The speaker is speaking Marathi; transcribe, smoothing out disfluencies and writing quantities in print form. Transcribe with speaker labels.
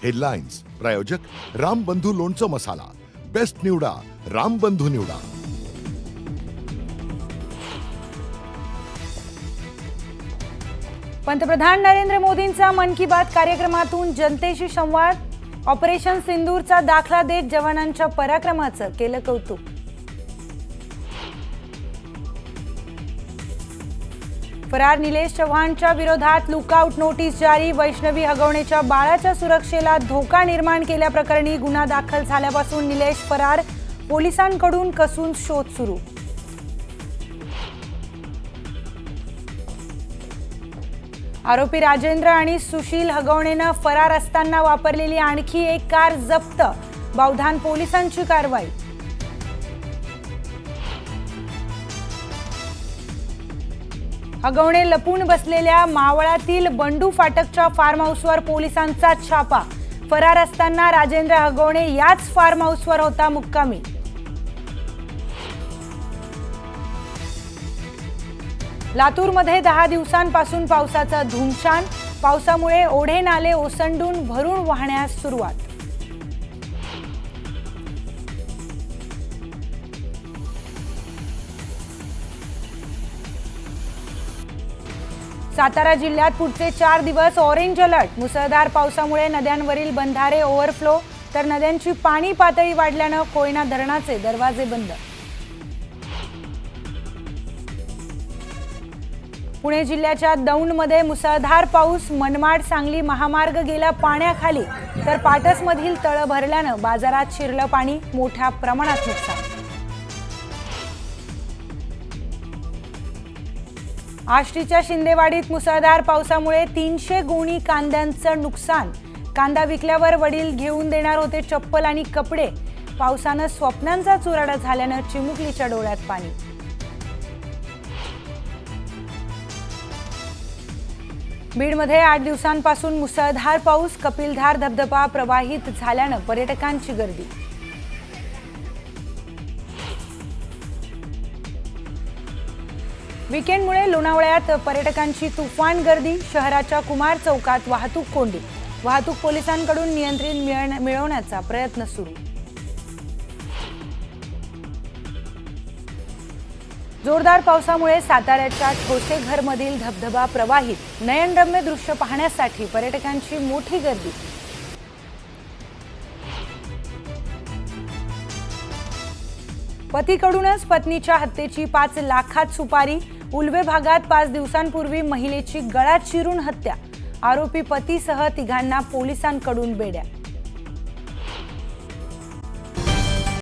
Speaker 1: हेडलाईन्स प्रायोजक रामबंधू लोणचं मसाला, बेस्ट निवडा रामबंधू निवडा।
Speaker 2: पंतप्रधान नरेंद्र मोदींचा मन की बात कार्यक्रमातून जनतेशी संवाद। ऑपरेशन सिंदूरचा दाखला देत जवानांच्या पराक्रमाचं केलं कौतुक। फरार निलेश चव्हाणच्या विरोधात लुकआउट नोटीस जारी। वैष्णवी हगवणेच्या बाळाच्या सुरक्षेला धोका निर्माण केल्याप्रकरणी गुन्हा दाखल झाल्यापासून निलेश फरार, पोलिसांकडून कसून शोध सुरू। आरोपी राजेंद्र आणि सुशील हगवणेनं फरार असताना वापरलेली आणखी एक कार जप्त। बावधान पोलिसांची कारवाई। हगवणे लपून बसलेल्या मावळातील बंडू फाटकच्या फार्म हाऊसवर पोलिसांचा छापा। फरार असताना राजेंद्र हगवणे याच फार्म हाऊसवर होता मुक्कामी। लातूरमध्ये 10 दिवसांपासून पावसाचा धुमशान। पावसामुळे ओढे नाले ओसंडून भरून वाहण्यास सुरुवात। सातारा जिल्ह्यात पुढचे 4 दिवस ऑरेंज अलर्ट। मुसळधार पावसामुळे नद्यांवरील बंधारे ओव्हरफ्लो, तर नद्यांची पाणी पातळी वाढल्यानं कोयना धरणाचे दरवाजे बंद। पुणे जिल्ह्याच्या दौंडमध्ये मुसळधार पाऊस। मनमाड सांगली महामार्ग गेला पाण्याखाली, तर पाटसमधील तळं भरल्यानं बाजारात शिरलं पाणी। मोठ्या प्रमाणात नुकसान। आष्टीच्या शिंदेवाडीत मुसळधार पावसामुळे 300 गोणी कांद्यांचं नुकसान। कांदा विकल्यावर वडील घेऊन देणार होते चप्पल आणि कपडे। पावसानं स्वप्नांचा चुराडा झाल्यानं चिमुकलीच्या डोळ्यात पाणी। बीडमध्ये 8 दिवसांपासून मुसळधार पाऊस। कपिलधार धबधबा प्रवाहित झाल्यानं पर्यटकांची गर्दी। वीकेंडमुळे लोणावळ्यात पर्यटकांची तुफान गर्दी। शहराच्या कुमार चौकात वाहतूक कोंडी। वाहतूक पोलिसांकडून नियंत्रण मिळवण्याचा प्रयत्न सुरू। जोरदार पावसामुळे साताऱ्याच्या ठोसेघरमधील धबधबा प्रवाहित। नयनरम्य दृश्य पाहण्यासाठी पर्यटकांची मोठी गर्दी। पतीकडूनच पत्नीच्या हत्येची 5 लाखात सुपारी। उल्वे भागात 5 दिवसांपूर्वी महिलेची गळा चिरून हत्या। आरोपी पतीसह तिघांना पोलिसांकडून बेड्या।